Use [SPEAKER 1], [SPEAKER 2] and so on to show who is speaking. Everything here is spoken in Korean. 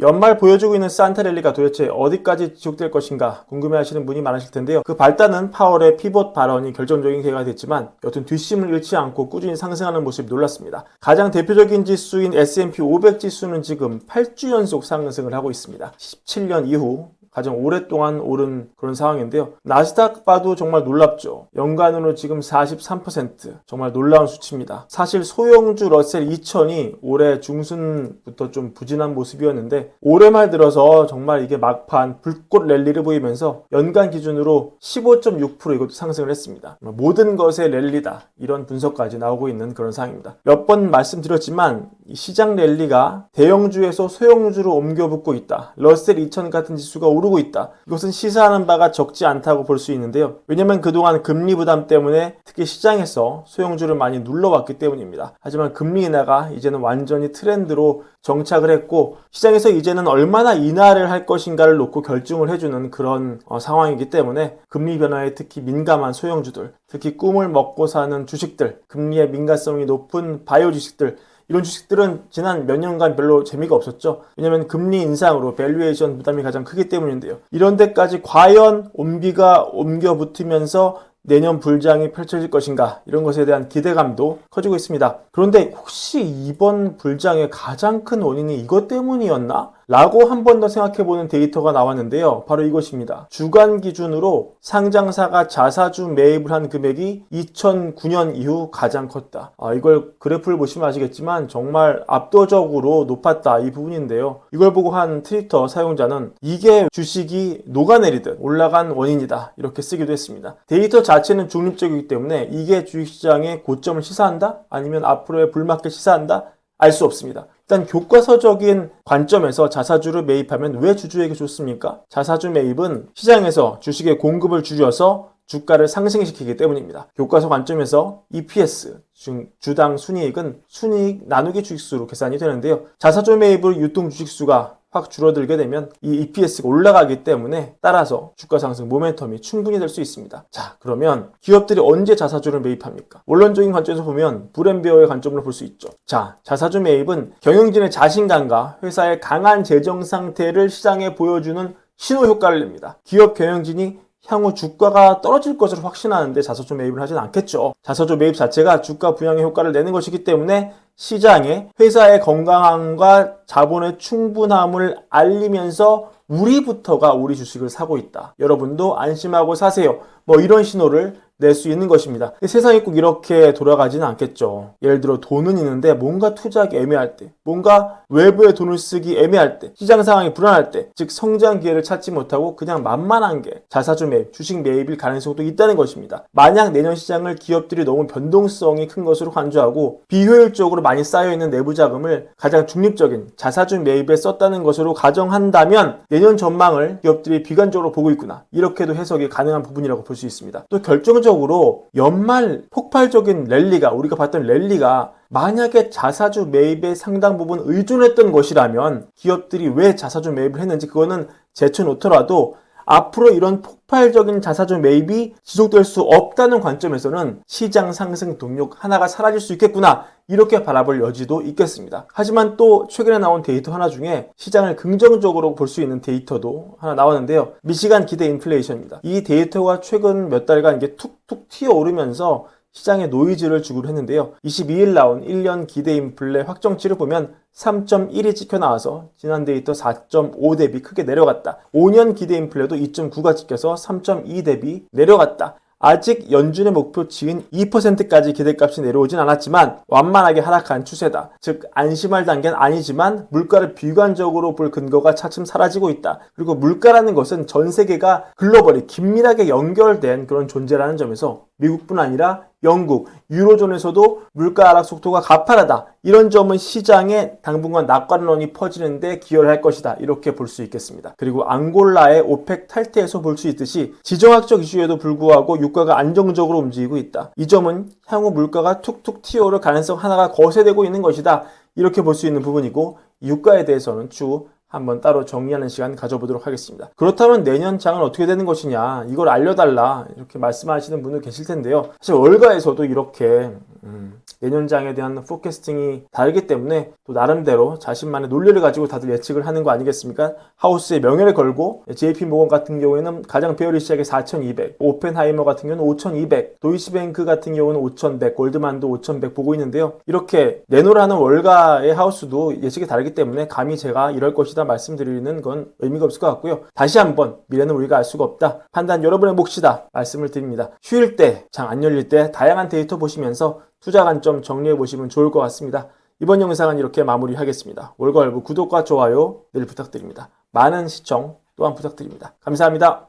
[SPEAKER 1] 연말 보여주고 있는 산타 랠리가 도대체 어디까지 지속될 것인가 궁금해하시는 분이 많으실 텐데요. 그 발단은 8월의 피벗 발언이 결정적인 계기가 됐지만 여튼 뒷심을 잃지 않고 꾸준히 상승하는 모습이 놀랐습니다. 가장 대표적인 지수인 S&P 500 지수는 지금 8주 연속 상승을 하고 있습니다. 17년 이후 가장 오랫동안 오른 그런 상황인데요. 나스닥 봐도 정말 놀랍죠. 연간으로 지금 43%, 정말 놀라운 수치입니다. 사실 소형주 러셀 2000이 올해 중순부터 좀 부진한 모습이었는데 올해 말 들어서 정말 이게 막판 불꽃 랠리를 보이면서 연간 기준으로 15.6% 이것도 상승을 했습니다. 모든 것의 랠리다, 이런 분석까지 나오고 있는 그런 상황입니다. 몇 번 말씀드렸지만 이 시장 랠리가 대형주에서 소형주로 옮겨 붙고 있다. 러셀 2000 같은 지수가 오르고 있다. 이것은 시사하는 바가 적지 않다고 볼 수 있는데요. 왜냐하면 그동안 금리 부담 때문에 특히 시장에서 소형주를 많이 눌러왔기 때문입니다. 하지만 금리 인하가 이제는 완전히 트렌드로 정착을 했고 시장에서 이제는 얼마나 인하를 할 것인가를 놓고 결정을 해주는 그런 상황이기 때문에 금리 변화에 특히 민감한 소형주들, 특히 꿈을 먹고 사는 주식들, 금리에 민감성이 높은 바이오 주식들, 이런 주식들은 지난 몇 년간 별로 재미가 없었죠. 왜냐하면 금리 인상으로 밸류에이션 부담이 가장 크기 때문인데요. 이런 데까지 과연 온비가 옮겨 붙으면서 내년 불장이 펼쳐질 것인가, 이런 것에 대한 기대감도 커지고 있습니다. 그런데 혹시 이번 불장의 가장 큰 원인이 이것 때문이었나? 라고 한 번 더 생각해보는 데이터가 나왔는데요. 바로 이것입니다. 주간 기준으로 상장사가 자사주 매입을 한 금액이 2009년 이후 가장 컸다. 이걸 그래프를 보시면 아시겠지만 정말 압도적으로 높았다, 이 부분인데요. 이걸 보고 한 트위터 사용자는 이게 주식이 녹아내리듯 올라간 원인이다, 이렇게 쓰기도 했습니다. 데이터 자체는 중립적이기 때문에 이게 주식시장의 고점을 시사한다? 아니면 앞으로의 불맞게 시사한다? 알 수 없습니다. 일단 교과서적인 관점에서 자사주를 매입하면 왜 주주에게 좋습니까? 자사주 매입은 시장에서 주식의 공급을 줄여서 주가를 상승시키기 때문입니다. 교과서 관점에서 EPS, 주당 순이익은 순이익 나누기 주식수로 계산이 되는데요. 자사주 매입으로 유통 주식수가 확 줄어들게 되면 이 EPS가 올라가기 때문에 따라서 주가 상승 모멘텀이 충분히 될 수 있습니다. 자, 그러면 기업들이 언제 자사주를 매입합니까? 원론적인 관점에서 보면 브렘베어의 관점으로 볼 수 있죠. 자, 자사주 매입은 경영진의 자신감과 회사의 강한 재정 상태를 시장에 보여주는 신호 효과를 냅니다. 기업 경영진이 향후 주가가 떨어질 것으로 확신하는데 자사주 매입을 하진 않겠죠. 자사주 매입 자체가 주가 부양의 효과를 내는 것이기 때문에 시장에 회사의 건강함과 자본의 충분함을 알리면서 우리부터가 우리 주식을 사고 있다, 여러분도 안심하고 사세요, 이런 신호를 낼 수 있는 것입니다. 세상이 꼭 이렇게 돌아가지는 않겠죠. 예를 들어 돈은 있는데 뭔가 투자하기 애매할 때, 뭔가 외부에 돈을 쓰기 애매할 때, 시장 상황이 불안할 때, 즉 성장 기회를 찾지 못하고 그냥 만만한 게 자사주 매입, 주식 매입일 가능성도 있다는 것입니다. 만약 내년 시장을 기업들이 너무 변동성이 큰 것으로 간주하고 비효율적으로 많이 쌓여있는 내부 자금을 가장 중립적인 자사주 매입에 썼다는 것으로 가정한다면 내년 전망을 기업들이 비관적으로 보고 있구나, 이렇게도 해석이 가능한 부분이라고 볼 수 있습니다. 또 결정적으로 연말 폭발적인 랠리가, 우리가 봤던 랠리가 만약에 자사주 매입에 상당 부분 의존했던 것이라면 기업들이 왜 자사주 매입을 했는지 그거는 제쳐놓더라도 앞으로 이런 폭발적인 자사주 매입이 지속될 수 없다는 관점에서는 시장 상승 동력 하나가 사라질 수 있겠구나, 이렇게 바라볼 여지도 있겠습니다. 하지만 또 최근에 나온 데이터 하나 중에 시장을 긍정적으로 볼 수 있는 데이터도 하나 나왔는데요. 미시간 기대 인플레이션입니다. 이 데이터가 최근 몇 달간 이게 툭툭 튀어오르면서 시장에 노이즈를 주기로 했는데요. 22일 나온 1년 기대 인플레 확정치를 보면 3.1이 찍혀 나와서 지난 데이터 4.5 대비 크게 내려갔다. 5년 기대 인플레도 2.9가 찍혀서 3.2 대비 내려갔다. 아직 연준의 목표치인 2%까지 기대값이 내려오진 않았지만 완만하게 하락한 추세다. 즉 안심할 단계는 아니지만 물가를 비관적으로 볼 근거가 차츰 사라지고 있다. 그리고 물가라는 것은 전 세계가 글로벌이 긴밀하게 연결된 그런 존재라는 점에서 미국뿐 아니라 영국, 유로존에서도 물가 하락 속도가 가파르다. 이런 점은 시장에 당분간 낙관론이 퍼지는데 기여를 할 것이다, 이렇게 볼 수 있겠습니다. 그리고 앙골라의 오펙 탈퇴에서 볼 수 있듯이 지정학적 이슈에도 불구하고 유가가 안정적으로 움직이고 있다. 이 점은 향후 물가가 툭툭 튀어오를 가능성 하나가 거세되고 있는 것이다, 이렇게 볼 수 있는 부분이고 유가에 대해서는 추후 한번 따로 정리하는 시간 가져보도록 하겠습니다. 그렇다면 내년 장은 어떻게 되는 것이냐, 이걸 알려달라 이렇게 말씀하시는 분들 계실 텐데요. 사실 월가에서도 이렇게 내년 장에 대한 포캐스팅이 다르기 때문에 또 나름대로 자신만의 논리를 가지고 다들 예측을 하는 거 아니겠습니까? 하우스의 명예를 걸고 JP모건 같은 경우에는 가장 베어리시하게 4,200, 오펜하이머 같은 경우는 5,200, 도이치뱅크 같은 경우는 5,100, 골드만도 5,100 보고 있는데요. 이렇게 내놓으라는 월가의 하우스도 예측이 다르기 때문에 감히 제가 이럴 것이다 말씀드리는 건 의미가 없을 것 같고요. 다시 한번 미래는 우리가 알 수가 없다. 판단 여러분의 몫이다 말씀을 드립니다. 휴일 때, 장 안 열릴 때 다양한 데이터 보시면서 투자 관점 정리해 보시면 좋을 것 같습니다. 이번 영상은 이렇게 마무리하겠습니다. 월가월부 구독과 좋아요 늘 부탁드립니다. 많은 시청 또한 부탁드립니다. 감사합니다.